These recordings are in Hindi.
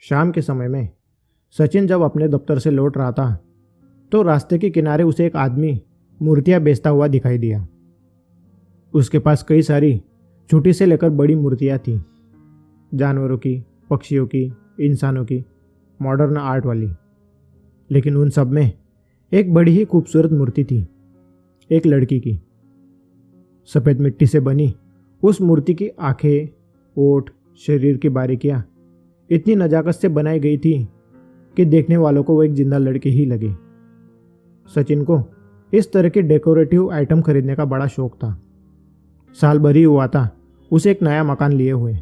शाम के समय में सचिन जब अपने दफ्तर से लौट रहा था तो रास्ते के किनारे उसे एक आदमी मूर्तियां बेचता हुआ दिखाई दिया। उसके पास कई सारी छोटी से लेकर बड़ी मूर्तियां थीं, जानवरों की, पक्षियों की, इंसानों की, मॉडर्न आर्ट वाली। लेकिन उन सब में एक बड़ी ही खूबसूरत मूर्ति थी, एक लड़की की। सफ़ेद मिट्टी से बनी उस मूर्ति की आंखें, ओठ, शरीर की बारीकियां इतनी नजाकत से बनाई गई थी कि देखने वालों को वो एक जिंदा लड़की ही लगे। सचिन को इस तरह के डेकोरेटिव आइटम खरीदने का बड़ा शौक था। साल भर ही हुआ था उसे एक नया मकान लिए हुए,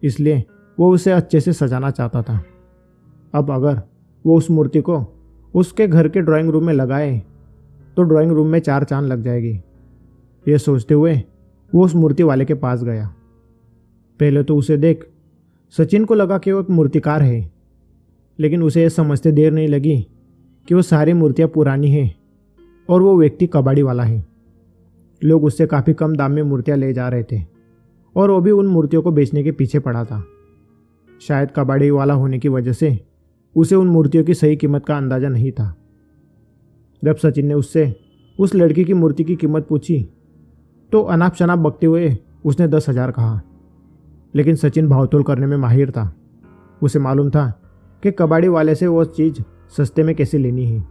इसलिए वो उसे अच्छे से सजाना चाहता था। अब अगर वो उस मूर्ति को उसके घर के ड्राइंग रूम में लगाए तो ड्राइंग रूम में 4 चांद लग जाएगी। ये सोचते हुए वो उस मूर्ति वाले के पास गया। पहले तो उसे देख सचिन को लगा कि वो एक मूर्तिकार है, लेकिन उसे यह समझते देर नहीं लगी कि वो सारी मूर्तियां पुरानी हैं और वो व्यक्ति कबाड़ी वाला है। लोग उससे काफ़ी कम दाम में मूर्तियां ले जा रहे थे और वो भी उन मूर्तियों को बेचने के पीछे पड़ा था। शायद कबाड़ी वाला होने की वजह से उसे उन मूर्तियों की सही कीमत का अंदाज़ा नहीं था। जब सचिन ने उससे उस लड़की की मूर्ति की कीमत पूछी तो अनाप शनाप बकते हुए उसने 10,000 कहा। लेकिन सचिन भावतोल करने में माहिर था। उसे मालूम था कि कबाड़ी वाले से वो चीज़ सस्ते में कैसे लेनी है।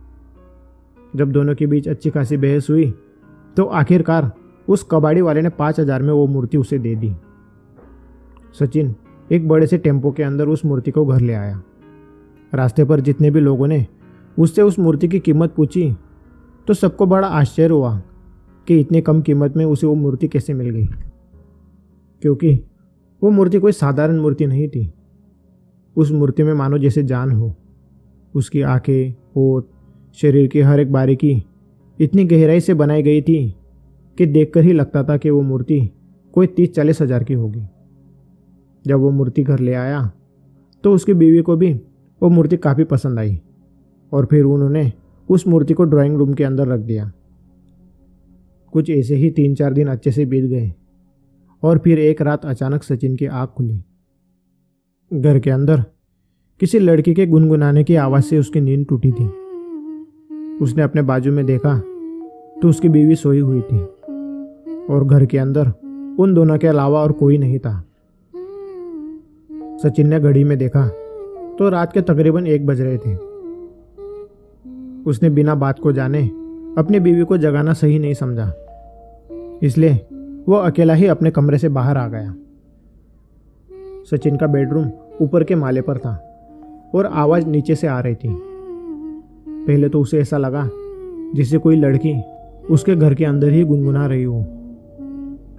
जब दोनों के बीच अच्छी खासी बहस हुई तो आखिरकार उस कबाड़ी वाले ने 5,000 में वो मूर्ति उसे दे दी। सचिन एक बड़े से टेम्पो के अंदर उस मूर्ति को घर ले आया। रास्ते पर जितने भी लोगों ने उससे उस मूर्ति की कीमत पूछी तो सबको बड़ा आश्चर्य हुआ कि इतनी कम कीमत में उसे वो मूर्ति कैसे मिल गई, क्योंकि वो मूर्ति कोई साधारण मूर्ति नहीं थी। उस मूर्ति में मानो जैसे जान हो। उसकी आंखें, होठ, शरीर की हर एक बारीकी इतनी गहराई से बनाई गई थी कि देखकर ही लगता था कि वो मूर्ति कोई 30-40 हज़ार की होगी। जब वो मूर्ति घर ले आया तो उसकी बीवी को भी वो मूर्ति काफ़ी पसंद आई और फिर उन्होंने उस मूर्ति को ड्राइंग रूम के अंदर रख दिया। कुछ ऐसे ही 3-4 दिन अच्छे से बीत गए और फिर एक रात अचानक सचिन की आँख खुली। घर के अंदर किसी लड़की के गुनगुनाने की आवाज़ से उसकी नींद टूटी थी। उसने अपने बाजू में देखा तो उसकी बीवी सोई हुई थी और घर के अंदर उन दोनों के अलावा और कोई नहीं था। सचिन ने घड़ी में देखा तो रात के तकरीबन 1 बज रहे थे। उसने बिना बात को जाने अपनी बीवी को जगाना सही नहीं समझा, इसलिए वो अकेला ही अपने कमरे से बाहर आ गया। सचिन का बेडरूम ऊपर के माले पर था और आवाज़ नीचे से आ रही थी। पहले तो उसे ऐसा लगा जैसे कोई लड़की उसके घर के अंदर ही गुनगुना रही हो,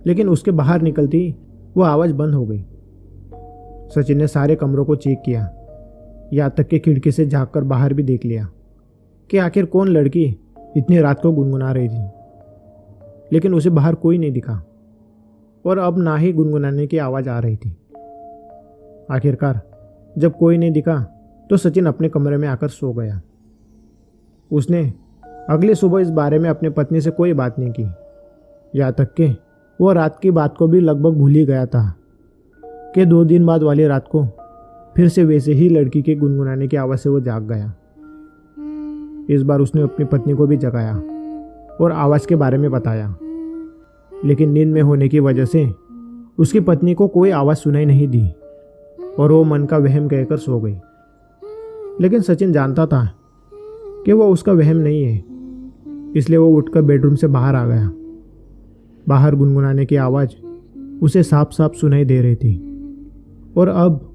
लेकिन उसके बाहर निकलती वो आवाज़ बंद हो गई। सचिन ने सारे कमरों को चेक किया, यहाँ तक कि खिड़की से झांककर बाहर भी देख लिया कि आखिर कौन लड़की इतनी रात को गुनगुना रही थी, लेकिन उसे बाहर कोई नहीं दिखा और अब ना ही गुनगुनाने की आवाज़ आ रही थी। आखिरकार जब कोई नहीं दिखा तो सचिन अपने कमरे में आकर सो गया। उसने अगली सुबह इस बारे में अपनी पत्नी से कोई बात नहीं की, यहाँ तक कि वो रात की बात को भी लगभग भूल ही गया था कि 2 दिन बाद वाली रात को फिर से वैसे ही लड़की के गुनगुनाने की आवाज़ से वो जाग गया। इस बार उसने अपनी पत्नी को भी जगाया और आवाज़ के बारे में बताया, लेकिन नींद में होने की वजह से उसकी पत्नी को कोई आवाज़ सुनाई नहीं दी और वो मन का वहम कहकर सो गई। लेकिन सचिन जानता था कि वो उसका वहम नहीं है, इसलिए वो उठकर बेडरूम से बाहर आ गया। बाहर गुनगुनाने की आवाज़ उसे साफ साफ सुनाई दे रही थी और अब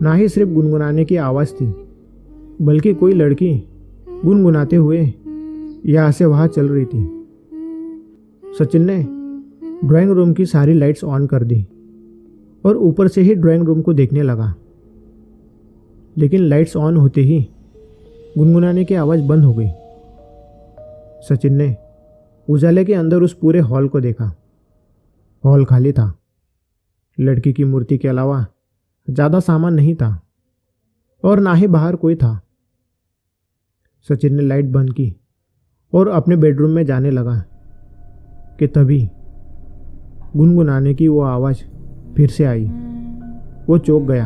ना ही सिर्फ गुनगुनाने की आवाज़ थी, बल्कि कोई लड़की गुनगुनाते हुए यहाँ से वहाँ चल रही थी। सचिन ने ड्राइंग रूम की सारी लाइट्स ऑन कर दी और ऊपर से ही ड्राइंग रूम को देखने लगा, लेकिन लाइट्स ऑन होते ही गुनगुनाने की आवाज़ बंद हो गई। सचिन ने उजाले के अंदर उस पूरे हॉल को देखा। हॉल खाली था। लड़की की मूर्ति के अलावा ज़्यादा सामान नहीं था और ना ही बाहर कोई था। सचिन ने लाइट बंद की और अपने बेडरूम में जाने लगा कि तभी गुनगुनाने की वो आवाज़ फिर से आई। वो चौंक गया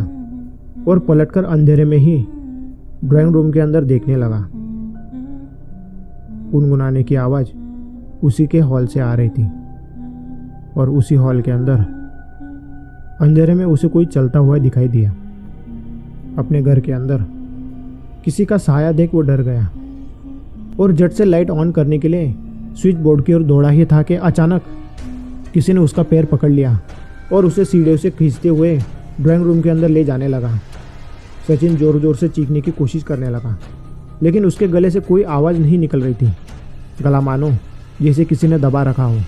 और पलटकर अंधेरे में ही ड्राइंग रूम के अंदर देखने लगा। गुनगुनाने की आवाज़ उसी के हॉल से आ रही थी और उसी हॉल के अंदर अंधेरे में उसे कोई चलता हुआ दिखाई दिया। अपने घर के अंदर किसी का साया देख वो डर गया और झट से लाइट ऑन करने के लिए स्विच बोर्ड की ओर दौड़ा ही था कि अचानक किसी ने उसका पैर पकड़ लिया और उसे सीढ़ियों से खींचते हुए ड्राइंग रूम के अंदर ले जाने लगा। सचिन जोर जोर से चीखने की कोशिश करने लगा, लेकिन उसके गले से कोई आवाज़ नहीं निकल रही थी। गला मानो जैसे किसी ने दबा रखा हो।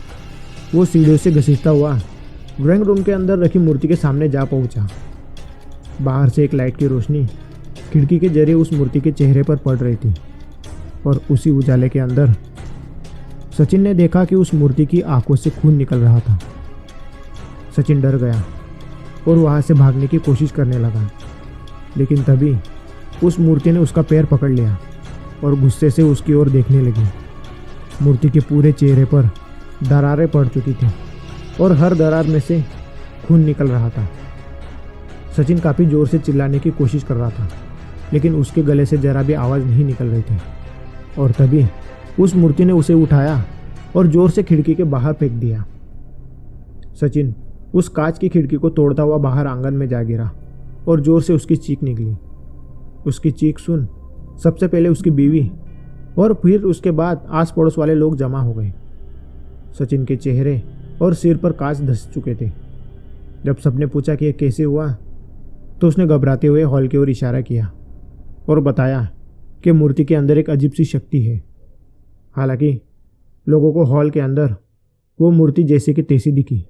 वो सीढ़ियों से घसीटता हुआ ड्राइंग रूम के अंदर रखी मूर्ति के सामने जा पहुंचा। बाहर से एक लाइट की रोशनी खिड़की के जरिए उस मूर्ति के चेहरे पर पड़ रही थी और उसी उजाले के अंदर सचिन ने देखा कि उस मूर्ति की आंखों से खून निकल रहा था। सचिन डर गया और वहां से भागने की कोशिश करने लगा, लेकिन तभी उस मूर्ति ने उसका पैर पकड़ लिया और गुस्से से उसकी ओर देखने लगी। मूर्ति के पूरे चेहरे पर दरारें पड़ चुकी थी और हर दरार में से खून निकल रहा था। सचिन काफ़ी ज़ोर से चिल्लाने की कोशिश कर रहा था, लेकिन उसके गले से जरा भी आवाज़ नहीं निकल रही थी। और तभी उस मूर्ति ने उसे उठाया और ज़ोर से खिड़की के बाहर फेंक दिया। सचिन उस कांच की खिड़की को तोड़ता हुआ बाहर आंगन में जा गिरा और ज़ोर से उसकी चीख निकली। उसकी चीख सुन सबसे पहले उसकी बीवी और फिर उसके बाद आस पड़ोस वाले लोग जमा हो गए। सचिन के चेहरे और सिर पर कांच धंस चुके थे। जब सबने पूछा कि यह कैसे हुआ, तो उसने घबराते हुए हॉल की ओर इशारा किया और बताया कि मूर्ति के अंदर एक अजीब सी शक्ति है। हालांकि लोगों को हॉल के अंदर वो मूर्ति जैसी की तैसी दिखी।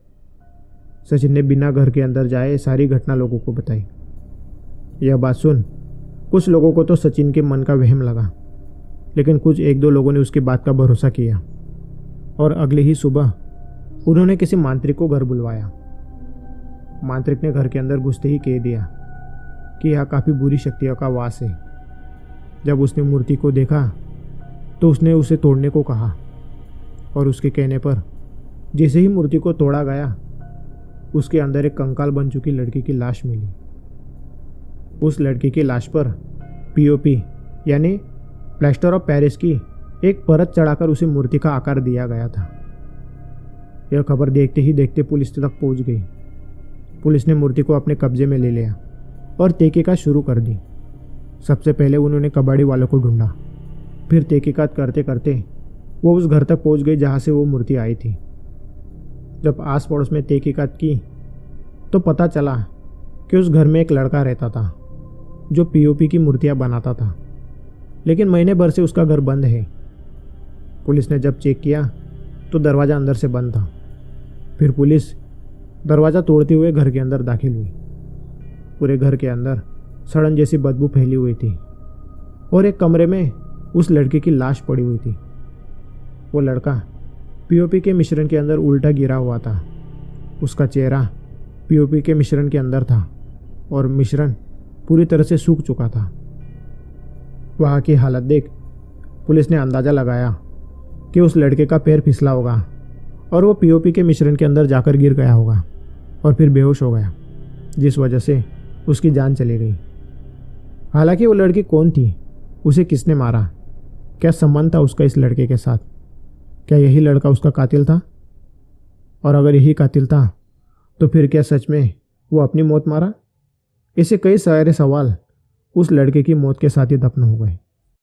सचिन ने बिना घर के अंदर जाए सारी घटना लोगों को बताई। यह बात सुन कुछ लोगों को तो सचिन के मन का वहम लगा, लेकिन कुछ एक दो लोगों ने उसकी बात का भरोसा किया और अगले ही सुबह उन्होंने किसी मांत्रिक को घर बुलवाया। मांत्रिक ने घर के अंदर घुसते ही कह दिया कि यह काफ़ी बुरी शक्तियों का वास है। जब उसने मूर्ति को देखा तो उसने उसे तोड़ने को कहा और उसके कहने पर जैसे ही मूर्ति को तोड़ा गया, उसके अंदर एक कंकाल बन चुकी लड़की की लाश मिली। उस लड़की की लाश पर पीओपी यानी प्लास्टर ऑफ पेरिस की एक परत चढ़ाकर उसे मूर्ति का आकार दिया गया था। यह खबर देखते ही देखते पुलिस तक पहुंच गई। पुलिस ने मूर्ति को अपने कब्जे में ले लिया और तहकीकात शुरू कर दी। सबसे पहले उन्होंने कबाड़ी वालों को ढूंढा, फिर तहकीकात करते करते वो उस घर तक पहुंच गई जहां से वो मूर्ति आई थी। जब आस पड़ोस में तहकीकात की तो पता चला कि उस घर में एक लड़का रहता था जो पीओपी की मूर्तियां बनाता था, लेकिन महीने भर से उसका घर बंद है। पुलिस ने जब चेक किया तो दरवाज़ा अंदर से बंद था। फिर पुलिस दरवाज़ा तोड़ते हुए घर के अंदर दाखिल हुई। पूरे घर के अंदर सड़न जैसी बदबू फैली हुई थी और एक कमरे में उस लड़के की लाश पड़ी हुई थी। वो लड़का पीओपी के मिश्रण के अंदर उल्टा गिरा हुआ था। उसका चेहरा पीओपी के मिश्रण के अंदर था और मिश्रण पूरी तरह से सूख चुका था। वहाँ की हालत देख पुलिस ने अंदाज़ा लगाया कि उस लड़के का पैर फिसला होगा और वो पीओपी के मिश्रण के अंदर जाकर गिर गया होगा और फिर बेहोश हो गया, जिस वजह से उसकी जान चली गई। हालांकि वो लड़की कौन थी, उसे किसने मारा, क्या संबंध था उसका इस लड़के के साथ, क्या यही लड़का उसका कातिल था? और अगर यही कातिल था तो फिर क्या सच में वो अपनी मौत मारा? ऐसे कई सारे सवाल उस लड़के की मौत के साथ ही दफन हो गए।